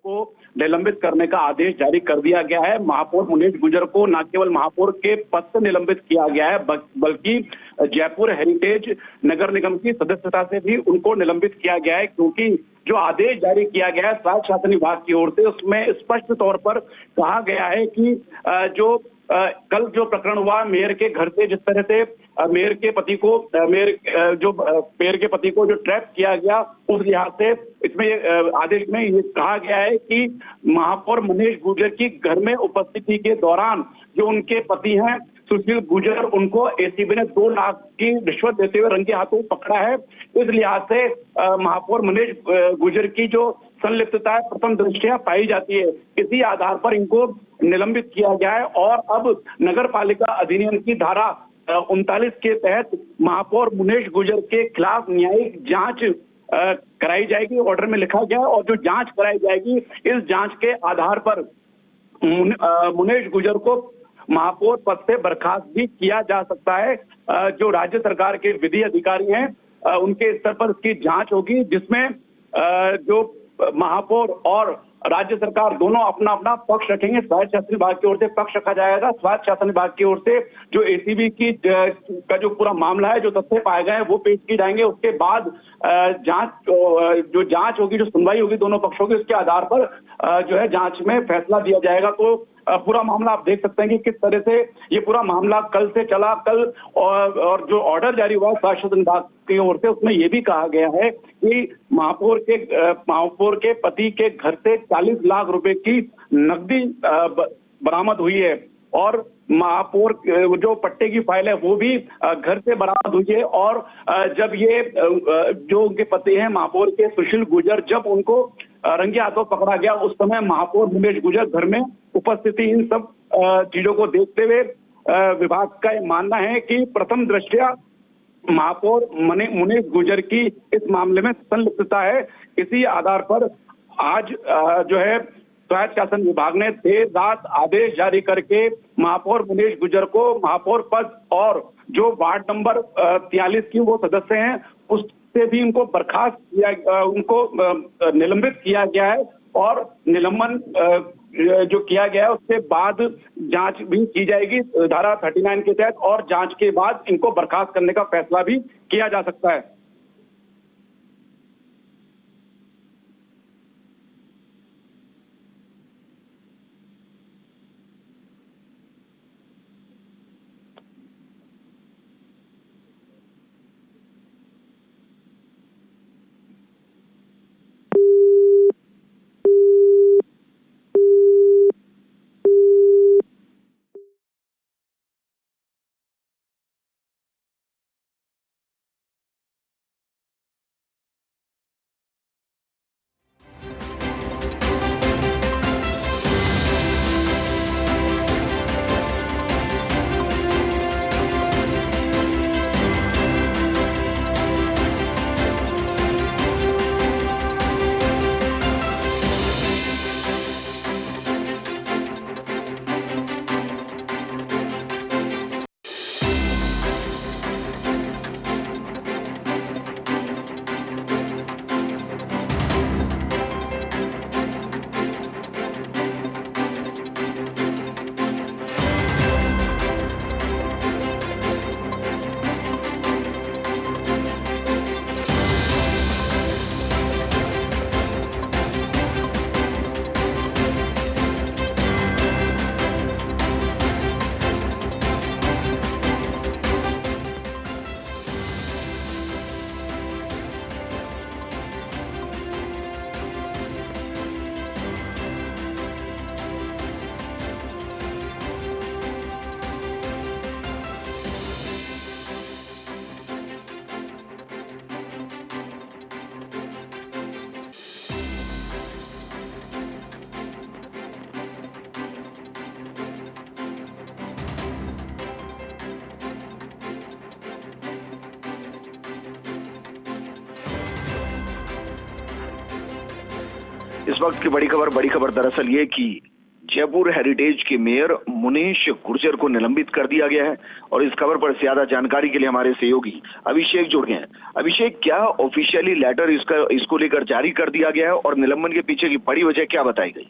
को निलंबित करने का आदेश जारी कर दिया गया है। महापौर मुनेश गुजर को न केवल महापौर के पद से निलंबित किया गया है, बल्कि जयपुर हेरिटेज नगर निगम की सदस्यता से भी उनको निलंबित किया गया है, क्योंकि जो आदेश जारी किया गया है स्वायत्त शासन विभाग की ओर से, उसमें स्पष्ट तौर पर कहा गया है कि कल जो प्रकरण हुआ मेयर के घर से, जिस तरह से मेयर के पति को जो ट्रैप किया गया, उस लिहाज से इसमें आदेश में ये कहा गया है कि महापौर मुनेश गुजर की घर में उपस्थिति के दौरान जो उनके पति हैं सुशील गुजर, उनको एसीबी ने 2 लाख की रिश्वत देते हुए रंगे हाथों पकड़ा है। इस लिहाज से महापौर मुनेश गुजर की जो संलिप्तता है प्रथम दृष्टया पाई जाती है, इसी आधार पर इनको निलंबित किया गया है। और अब नगर पालिका अधिनियम की धारा 39 के तहत महापौर मुनेश गुजर के खिलाफ न्यायिक जांच कराई जाएगी, ऑर्डर में लिखा गया है। और जो जांच कराई जाएगी, इस जांच के आधार पर मुनेश गुजर को महापौर पद से बर्खास्त भी किया जा सकता है। जो राज्य सरकार के विधि अधिकारी हैं उनके स्तर पर इसकी जांच होगी, जिसमें जो महापौर और राज्य सरकार दोनों अपना अपना पक्ष रखेंगे। स्वायत्त शासन विभाग की ओर से पक्ष रखा जाएगा, स्वायत्त शासन विभाग की ओर से जो एसीबी की का जो पूरा मामला है, जो तथ्य पाए गए हैं वो पेश किए जाएंगे। उसके बाद जांच होगी, जो सुनवाई होगी दोनों पक्षों की, उसके आधार पर जो है जांच में फैसला दिया जाएगा। तो पूरा मामला आप देख सकते हैं कि किस तरह से ये पूरा मामला कल से चला। कल और जो ऑर्डर जारी हुआ स्वायत्त शासन विभाग की ओर से, उसमें ये भी कहा गया है कि महापौर के पति के घर से 40 लाख रुपए की नकदी बरामद हुई है। और महापौर जो पट्टे की फाइल है वो भी घर से बरामद हुई है। और जब ये जो उनके पति हैं महापौर के सुशील गुजर, जब उनको रंगे हाथों पकड़ा गया, उस समय महापौर मुनेश गुजर घर में उपस्थिति। इन सब चीजों को देखते हुए विभाग का ये मानना है कि प्रथम दृष्टया महापौर मुनेश गुजर की इस मामले में संलिप्तता है। इसी आधार पर आज जो है स्वायत्त शासन विभाग ने देर रात आदेश जारी करके महापौर मुनेश गुजर को महापौर पद और जो वार्ड नंबर 43 की वो सदस्य हैं उससे भी उनको बर्खास्त किया, उनको निलंबित किया गया है। और निलंबन जो किया गया है उसके बाद जांच भी की जाएगी धारा 39 के तहत, और जांच के बाद इनको बर्खास्त करने का फैसला भी किया जा सकता है। इस वक्त की बड़ी खबर दरअसल ये कि जयपुर हेरिटेज के मेयर मुनेश गुर्जर को निलंबित कर दिया गया है और इस खबर पर ज्यादा जानकारी के लिए हमारे सहयोगी अभिषेक जुड़ गए हैं। अभिषेक, क्या ऑफिशियली लेटर इसको लेकर जारी कर दिया गया है और निलंबन के पीछे की बड़ी वजह क्या बताई गई?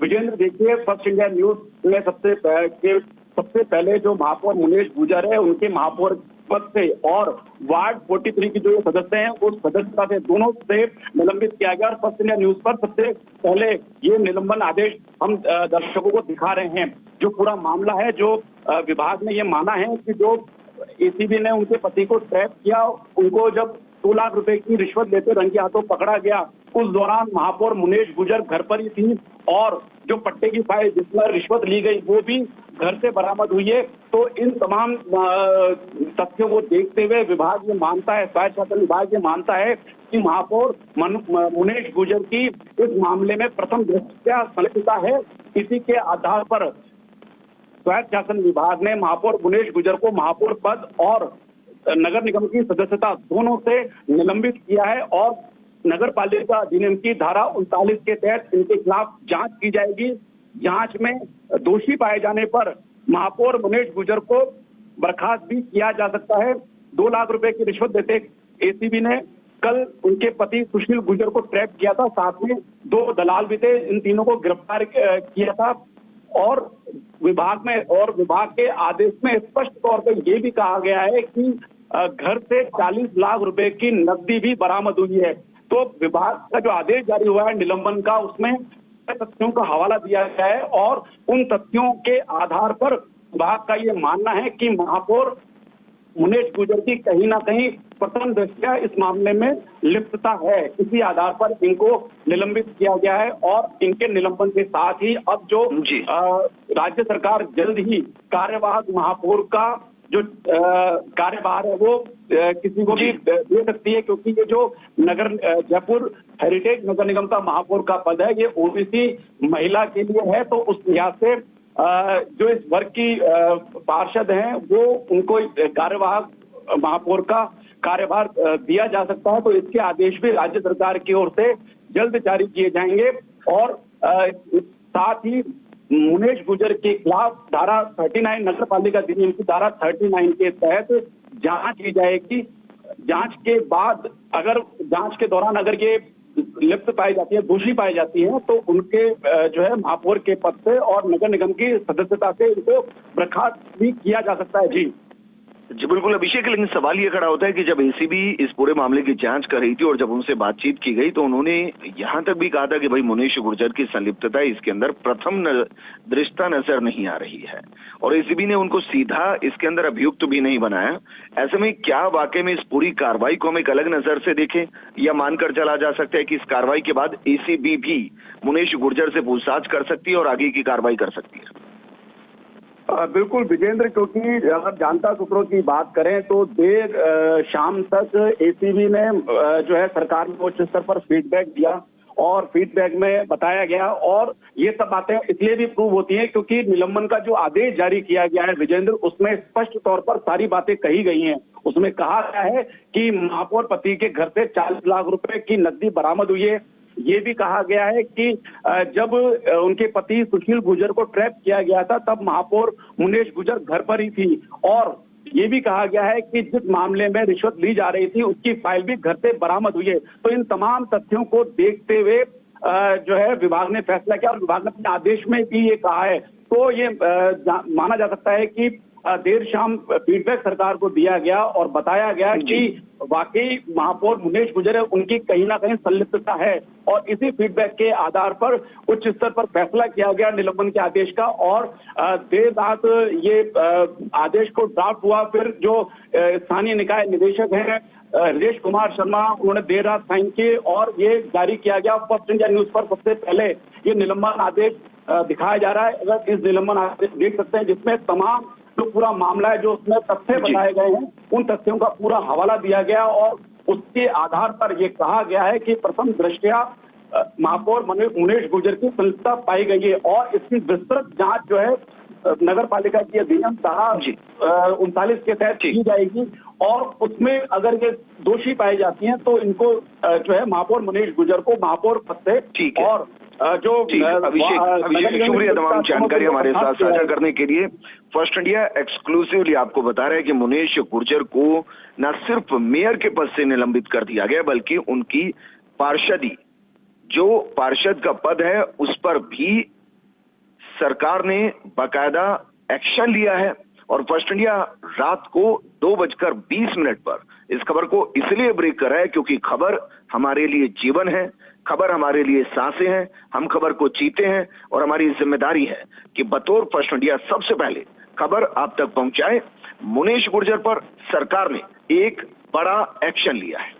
विजेंद्र, देखिए, फर्स्ट इंडिया न्यूज में सबसे पहले जो महापौर मुनेश गुर्जर है उनके महापौर पद से और वार्ड 43 की जो सदस्य हैं उस सदस्यता से दोनों से निलंबित किया गया। और फर्स्ट इंडिया न्यूज पर सबसे पहले ये निलंबन आदेश हम दर्शकों को दिखा रहे हैं। जो पूरा मामला है, जो विभाग ने ये माना है कि जो एसीबी ने उनके पति को ट्रैप किया, उनको जब 2 लाख रुपए की रिश्वत लेते रंगे हाथों पकड़ा गया, उस दौरान महापौर मुनेश गुर्जर घर पर ही थी और जो पट्टे की फाइल जिसमें रिश्वत ली गई वो भी घर से बरामद हुई है। तो इन तमाम तथ्यों को देखते हुए विभाग ये मानता है, स्वायत्त शासन विभाग ये मानता है कि महापौर मुनेश गुर्जर की इस मामले में प्रथम दृष्टया संलिप्तता है। इसी के आधार पर स्वायत्त शासन विभाग ने महापौर मुनेश गुर्जर को महापौर पद और नगर निगम की सदस्यता दोनों से निलंबित किया है और नगर पालिका अधिनियम की धारा 39 के तहत इनके खिलाफ जांच की जाएगी। जांच में दोषी पाए जाने पर महापौर मुनेश गुर्जर को बर्खास्त भी किया जा सकता है। 2 लाख रुपए की रिश्वत देते एसीबी ने कल उनके पति सुशील गुर्जर को ट्रैप किया था, साथ में 2 दलाल भी थे, इन तीनों को गिरफ्तार किया था। और विभाग के आदेश में स्पष्ट तौर पर यह भी कहा गया है कि घर से 40 लाख रुपए की नकदी भी बरामद हुई है। तो विभाग का जो आदेश जारी हुआ है निलंबन का, उसमें तथ्यों का हवाला दिया गया है और उन तथ्यों के आधार पर विभाग का ये मानना है कि महापौर मुनेश गुर्जर की कहीं ना कहीं प्रथम दृष्टया इस मामले में लिप्तता है। इसी आधार पर इनको निलंबित किया गया है और इनके निलंबन के साथ ही अब जो राज्य सरकार जल्द ही कार्यवाहक महापौर का जो कार्यभार है वो किसी को भी दे सकती है, क्योंकि ये जो जयपुर हेरिटेज नगर निगम का महापौर का पद है ये ओबीसी महिला के लिए है। तो उस लिहाज से जो इस वर्ग की पार्षद हैं वो उनको कार्यवाहक महापौर का कार्यभार दिया जा सकता है। तो इसके आदेश भी राज्य सरकार की ओर से जल्द जारी किए जाएंगे और साथ ही मुनेश गुर्जर के खिलाफ धारा 39 नगर पालिका अधिनियम की धारा 39 के तहत जांच की जाएगी। जांच के बाद जांच के दौरान अगर ये लिप्त पाई जाती है, दोषी पाई जाती है, तो उनके जो है महापौर के पद से और नगर निगम की सदस्यता से इनको बर्खास्त भी किया जा सकता है। जी बिल्कुल अभिषेक, लेकिन सवाल ये खड़ा होता है कि जब एसीबी इस पूरे मामले की जांच कर रही थी और जब उनसे बातचीत की गई तो उन्होंने यहां तक भी कहा था कि भाई मुनेश गुर्जर की संलिप्तता इसके अंदर प्रथम दृष्टया नजर नहीं आ रही है और एसीबी ने उनको सीधा इसके अंदर अभियुक्त भी नहीं बनाया। ऐसे में क्या वाकई में इस पूरी कार्रवाई को हम एक अलग नजर से देखें या मानकर चला जा सकता है कि इस कार्रवाई के बाद एसीबी भी मुनेश गुर्जर से पूछताछ कर सकती है और आगे की कार्रवाई कर सकती है? बिल्कुल विजेंद्र, क्योंकि अगर जानता सूत्रों की बात करें तो देर शाम तक एसीबी ने जो है सरकार को उच्च स्तर पर फीडबैक दिया और फीडबैक में बताया गया और ये सब बातें इसलिए भी प्रूव होती हैं क्योंकि निलंबन का जो आदेश जारी किया गया है विजेंद्र, उसमें स्पष्ट तौर पर सारी बातें कही गई हैं। उसमें कहा गया है कि महापौर पति के घर से 40 लाख रुपए की नकदी बरामद हुई है। ये भी कहा गया है कि जब उनके पति सुशील गुर्जर को ट्रैप किया गया था तब महापौर मुनेश गुर्जर घर पर ही थी और ये भी कहा गया है कि जिस मामले में रिश्वत ली जा रही थी उसकी फाइल भी घर से बरामद हुई है। तो इन तमाम तथ्यों को देखते हुए जो है विभाग ने फैसला किया और विभाग ने अपने आदेश में भी ये कहा है। तो ये माना जा सकता है कि देर शाम फीडबैक सरकार को दिया गया और बताया गया कि वाकई महापौर मुनेश गुर्जर है, उनकी कहीं ना कहीं संलिप्तता है और इसी फीडबैक के आधार पर उच्च स्तर पर फैसला किया गया निलंबन के आदेश का और देर रात ये आदेश को ड्राफ्ट हुआ। फिर जो स्थानीय निकाय निदेशक हैं हृदेश कुमार शर्मा, उन्होंने देर रात साइन किए और ये जारी किया गया। फर्स्ट इंडिया न्यूज पर सबसे पहले ये निलंबन आदेश दिखाया जा रहा है। अगर इस निलंबन आदेश देख सकते हैं जिसमें तमाम जो पूरा मामला है, जो उसमें तथ्य बताए गए हैं, उन तथ्यों का पूरा हवाला दिया गया और उसके आधार पर यह कहा गया है कि प्रथम दृष्टया महापौर मुनेश गुर्जर की संलिप्तता पाई गई है और इसकी विस्तृत जांच जो है नगर पालिका की अधिनियम धारा 39 के तहत की जाएगी और उसमें अगर ये दोषी पाई जाती हैं तो इनको जो है महापौर मुनेश गुर्जर को महापौर पद से और जो अभिषेक शुक्रिया तमाम जानकारी हमारे साथ साझा करने के लिए। फर्स्ट इंडिया एक्सक्लूसिवली आपको बता रहा है कि मुनेश गुर्जर को न सिर्फ मेयर के पद से निलंबित कर दिया गया, बल्कि उनकी पार्षदी, जो पार्षद का पद है, उस पर भी सरकार ने बाकायदा एक्शन लिया है। और फर्स्ट इंडिया रात को 2:20 पर इस खबर को इसलिए ब्रेक कर रहा है क्योंकि खबर हमारे लिए जीवन है, खबर हमारे लिए सांसें हैं, हम खबर को जीते हैं और हमारी जिम्मेदारी है कि बतौर फर्स्ट इंडिया सबसे पहले खबर आप तक पहुंचाए। मुनेश गुर्जर पर सरकार ने एक बड़ा एक्शन लिया है।